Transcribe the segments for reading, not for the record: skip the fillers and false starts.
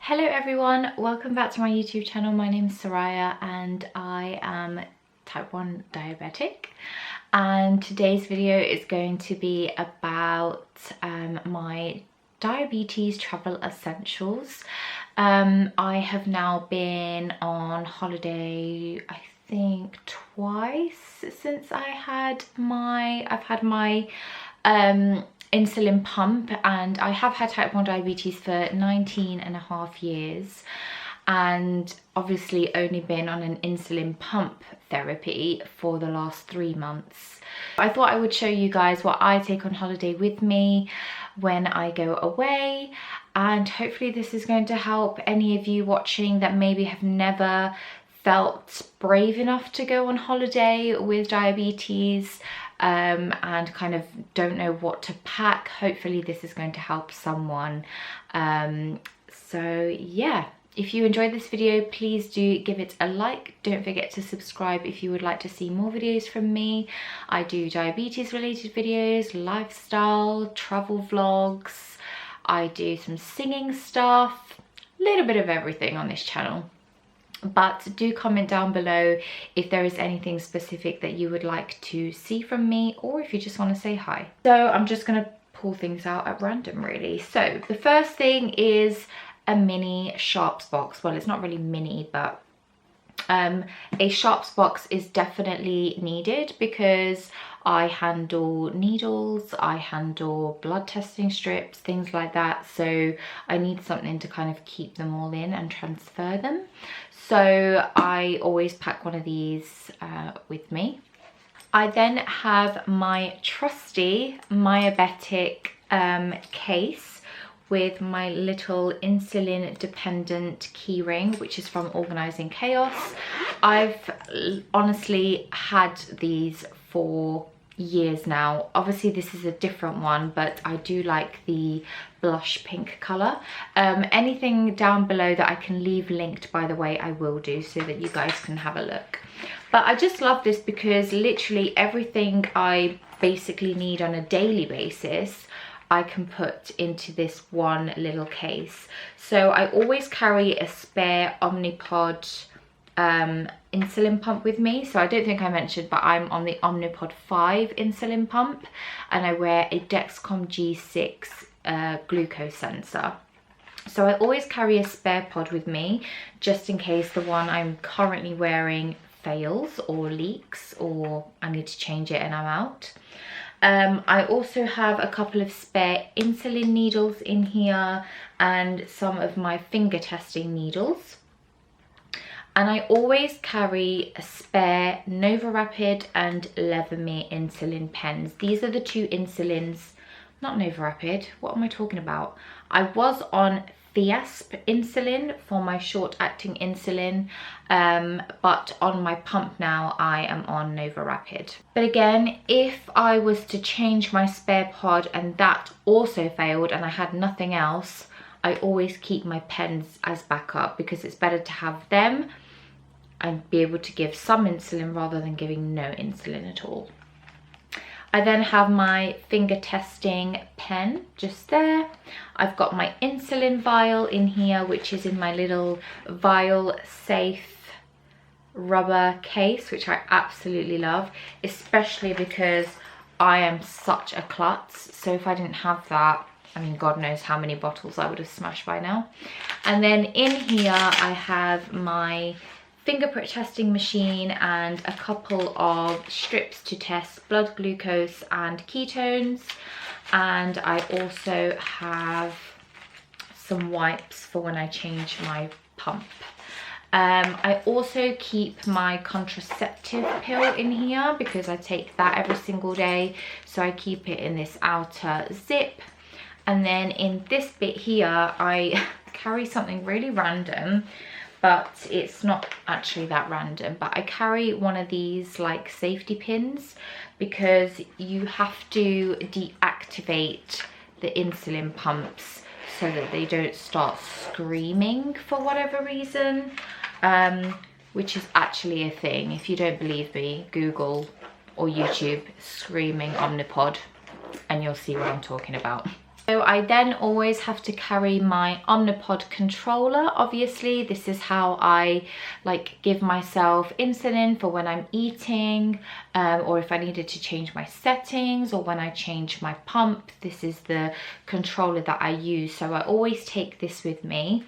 Hello everyone, welcome back to my YouTube channel. My name is Soraia and I am type 1 diabetic, and today's video is going to be about my diabetes travel essentials. I have now been on holiday, I think twice since I've had my insulin pump, and I have had type 1 diabetes for 19.5 years and obviously only been on an insulin pump therapy for the last 3 months. I thought I would show you guys what I take on holiday with me when I go away, and hopefully this is going to help any of you watching that maybe have never felt brave enough to go on holiday with diabetes and kind of don't know what to pack. Hopefully this is going to help someone. So yeah, if you enjoyed this video, please do give it a like. Don't forget to subscribe if you would like to see more videos from me. I do diabetes related videos, lifestyle, travel vlogs. I do some singing stuff, a little bit of everything on this channel. But do comment down below if there is anything specific that you would like to see from me, or if you just want to say hi. So I'm just going to pull things out at random really. So the first thing is a mini sharps box. Well, it's not really mini, but a sharps box is definitely needed because I handle needles, I handle blood testing strips, things like that. So I need something to kind of keep them all in and transfer them. So I always pack one of these with me. I then have my trusty Diabetic case with my little insulin dependent keyring, which is from Organising Chaos. I've honestly had these for years now. Obviously this is a different one, but I do like the blush pink color. Anything down below that I can leave linked, by the way, I will do, so that you guys can have a look. But I just love this because literally everything I basically need on a daily basis I can put into this one little case. So I always carry a spare Omnipod insulin pump with me. So I don't think I mentioned, but I'm on the Omnipod 5 insulin pump, and I wear a Dexcom G6 glucose sensor. So I always carry a spare pod with me just in case the one I'm currently wearing fails or leaks, or I need to change it and I'm out. I also have a couple of spare insulin needles in here and some of my finger testing needles. And I always carry a spare NovaRapid and Levemir insulin pens. These are the two insulins, not NovaRapid, what am I talking about? I was on Fiasp insulin for my short-acting insulin, but on my pump now I am on NovaRapid. But again, if I was to change my spare pod and that also failed and I had nothing else, I always keep my pens as backup because it's better to have them and be able to give some insulin rather than giving no insulin at all. I then have my finger testing pen just there. I've got my insulin vial in here, which is in my little vial safe rubber case, which I absolutely love, especially because I am such a klutz. So if I didn't have that, I mean, God knows how many bottles I would have smashed by now. And then in here I have my finger prick testing machine and a couple of strips to test blood glucose and ketones, and I also have some wipes for when I change my pump. I also keep my contraceptive pill in here because I take that every single day, so I keep it in this outer zip. And then in this bit here I carry something really random, but it's not actually that random, but I carry one of these like safety pins because you have to deactivate the insulin pumps so that they don't start screaming for whatever reason, which is actually a thing. If you don't believe me, Google or YouTube screaming Omnipod and you'll see what I'm talking about. So I then always have to carry my Omnipod controller. Obviously, this is how I like give myself insulin for when I'm eating, or if I needed to change my settings, or when I change my pump. This is the controller that I use, so I always take this with me.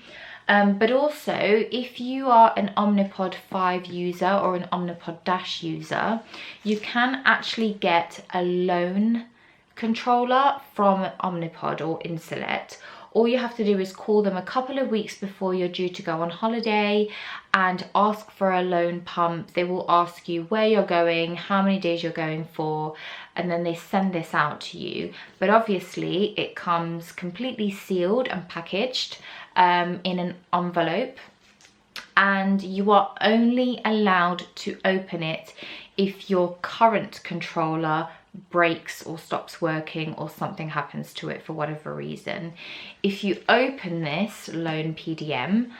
But also, if you are an Omnipod 5 user or an Omnipod Dash user, you can actually get a loan controller from Omnipod or Insulet. All you have to do is call them a couple of weeks before you're due to go on holiday and ask for a loan pump. They will ask you where you're going, how many days you're going for, and then they send this out to you. But obviously it comes completely sealed and packaged in an envelope, and you are only allowed to open it if your current controller breaks or stops working or something happens to it for whatever reason. If you open this loan PDM,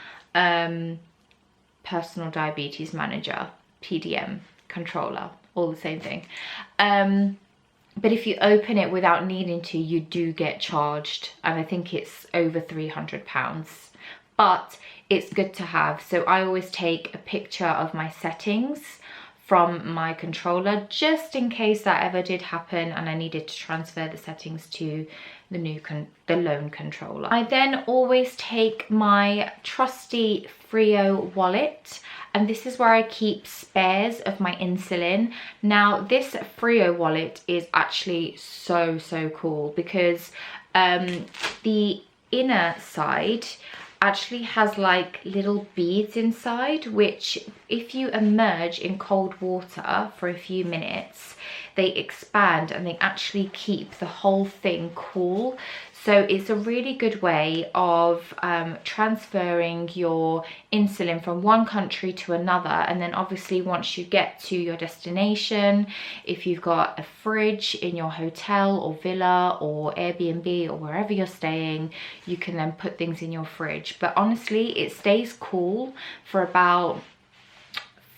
personal diabetes manager, PDM, controller, all the same thing. But if you open it without needing to, you do get charged, and I think it's over £300. But it's good to have. So I always take a picture of my settings from my controller, just in case that ever did happen and I needed to transfer the settings to the loan controller. I then always take my trusty Frio wallet, and this is where I keep spares of my insulin. Now this Frio wallet is actually so cool, because the inner side actually has like little beads inside, which if you immerse in cold water for a few minutes, they expand and they actually keep the whole thing cool. So it's a really good way of transferring your insulin from one country to another. And then obviously once you get to your destination, if you've got a fridge in your hotel or villa or Airbnb or wherever you're staying, you can then put things in your fridge. But honestly, it stays cool for about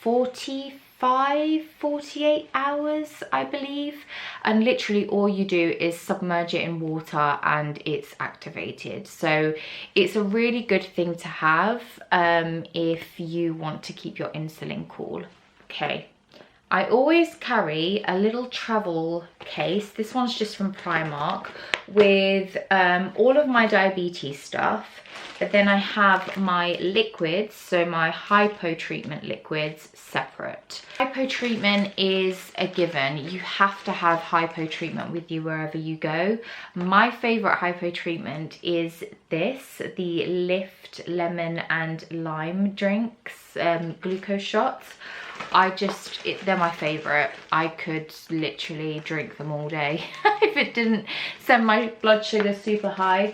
48 hours, I believe, and literally all you do is submerge it in water and it's activated. So it's a really good thing to have if you want to keep your insulin cool. Okay, I always carry a little travel case. This one's just from Primark, with all of my diabetes stuff. But then I have my liquids, so my hypo treatment liquids, separate. Hypo treatment is a given. You have to have hypo treatment with you wherever you go. My favorite hypo treatment is this, the Lift lemon and lime drinks, glucose shots. They're my favorite. I could literally drink them all day if it didn't send my blood sugar super high.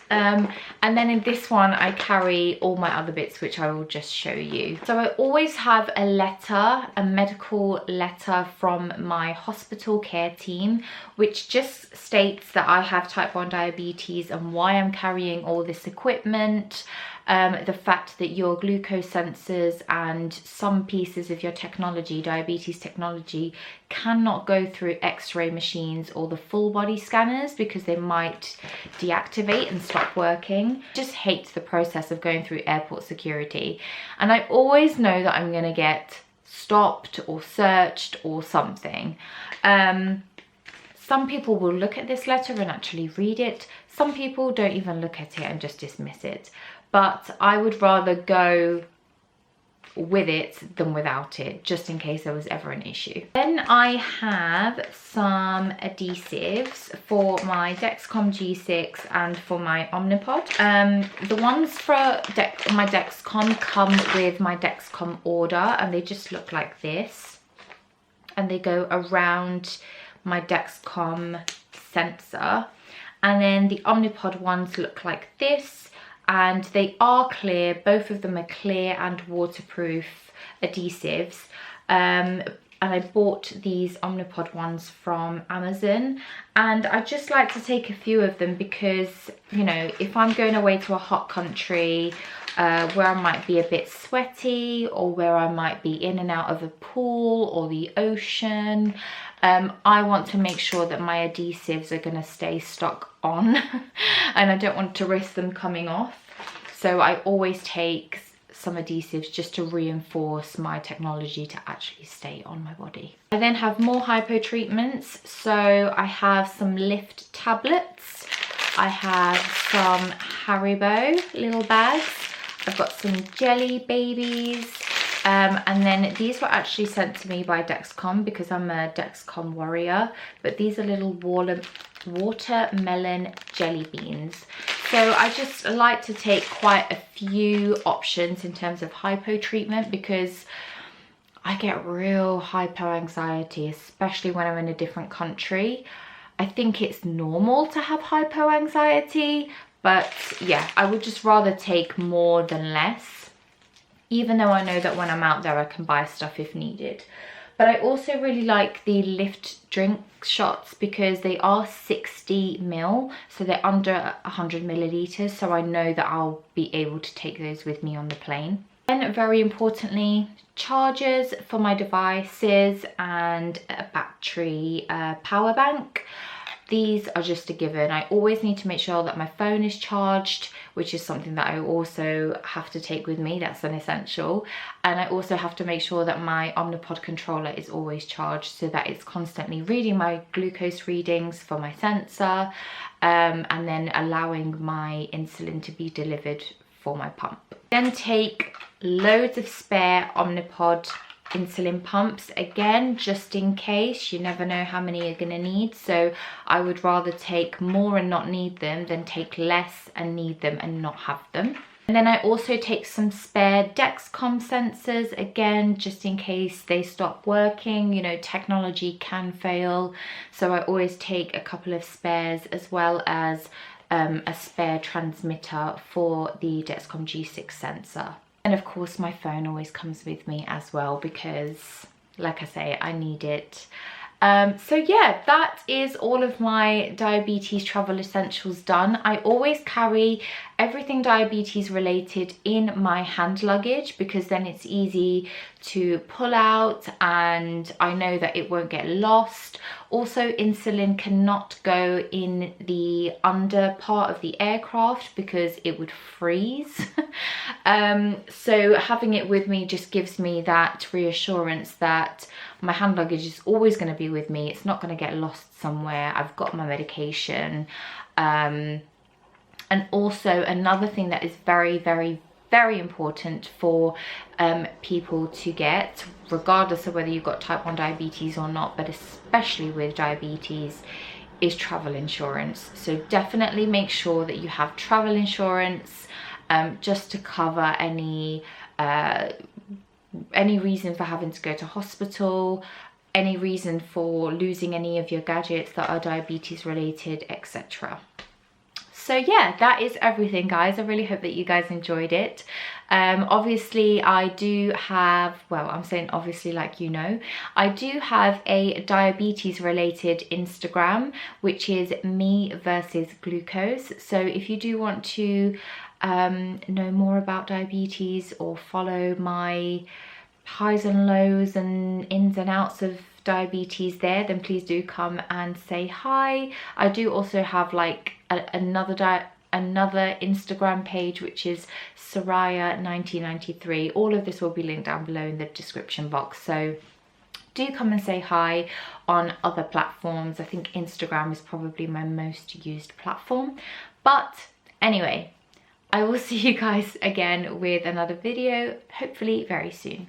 And then in this one I carry all my other bits, which I will just show you. So I always have a letter, a medical letter from my hospital care team, which just states that I have type 1 diabetes and why I'm carrying all this equipment. The fact that your glucose sensors and some pieces of your technology, diabetes technology, cannot go through x-ray machines or the full body scanners because they might deactivate and stop working. Just hate the process of going through airport security, and I always know that I'm going to get stopped or searched or something. Some people will look at this letter and actually read it. Some people don't even look at it and just dismiss it. But I would rather go with it than without it, just in case there was ever an issue. Then I have some adhesives for my Dexcom G6 and for my Omnipod. The ones for my Dexcom come with my Dexcom order, and they just look like this. And they go around my Dexcom sensor. And then the Omnipod ones look like this. And they are clear. Both of them are clear and waterproof adhesives. And and I bought these Omnipod ones from Amazon, and I just like to take a few of them because, you know, if I'm going away to a hot country where I might be a bit sweaty, or where I might be in and out of a pool or the ocean, I want to make sure that my adhesives are going to stay stuck on and I don't want to risk them coming off. So I always take some adhesives just to reinforce my technology to actually stay on my body. I then have more hypo treatments. So I have some Lift tablets. I have some Haribo little bags. I've got some jelly babies, and then these were actually sent to me by Dexcom because I'm a Dexcom warrior, but these are little watermelon jelly beans. So I just like to take quite a few options in terms of hypo treatment because I get real hypo anxiety, especially when I'm in a different country. I think it's normal to have hypo anxiety, but yeah, I would just rather take more than less, even though I know that when I'm out there I can buy stuff if needed. But I also really like the Lift drink shots because they are 60 ml, so they're under 100 milliliters, so I know that I'll be able to take those with me on the plane. And very importantly, chargers for my devices and a battery power bank. These are just a given. I always need to make sure that my phone is charged, which is something that I also have to take with me. That's an essential. And I also have to make sure that my Omnipod controller is always charged so that it's constantly reading my glucose readings for my sensor, and then allowing my insulin to be delivered for my pump. Then take loads of spare Omnipod insulin pumps, again, just in case. You never know how many you're gonna need, so I would rather take more and not need them than take less and need them and not have them. And then I also take some spare Dexcom sensors, again, just in case they stop working. You know, technology can fail, so I always take a couple of spares, as well as a spare transmitter for the Dexcom G6 sensor. And of course my phone always comes with me as well because, like I say, I need it. So yeah, that is all of my diabetes travel essentials done. I always carry everything diabetes related in my hand luggage because then it's easy to pull out and I know that it won't get lost. Also, insulin cannot go in the under part of the aircraft because it would freeze. So having it with me just gives me that reassurance that my hand luggage is always going to be with me. It's not going to get lost somewhere. I've got my medication. And also another thing that is very, very, very important for people to get, regardless of whether you've got type 1 diabetes or not, but especially with diabetes, is travel insurance. So definitely make sure that you have travel insurance just to cover any reason for having to go to hospital, any reason for losing any of your gadgets that are diabetes related, etc. So yeah, that is everything, guys. I really hope that you guys enjoyed it. Obviously I do have, well, I'm saying obviously like you know, I do have a diabetes related Instagram, which is me versus glucose. So if you do want to know more about diabetes or follow my highs and lows and ins and outs of diabetes there, then please do come and say hi. I do also have like another Instagram page, which is Soraia 1993. All of this will be linked down below in the description box, so do come and say hi on other platforms. I think Instagram is probably my most used platform, but anyway, I will see you guys again with another video, hopefully very soon.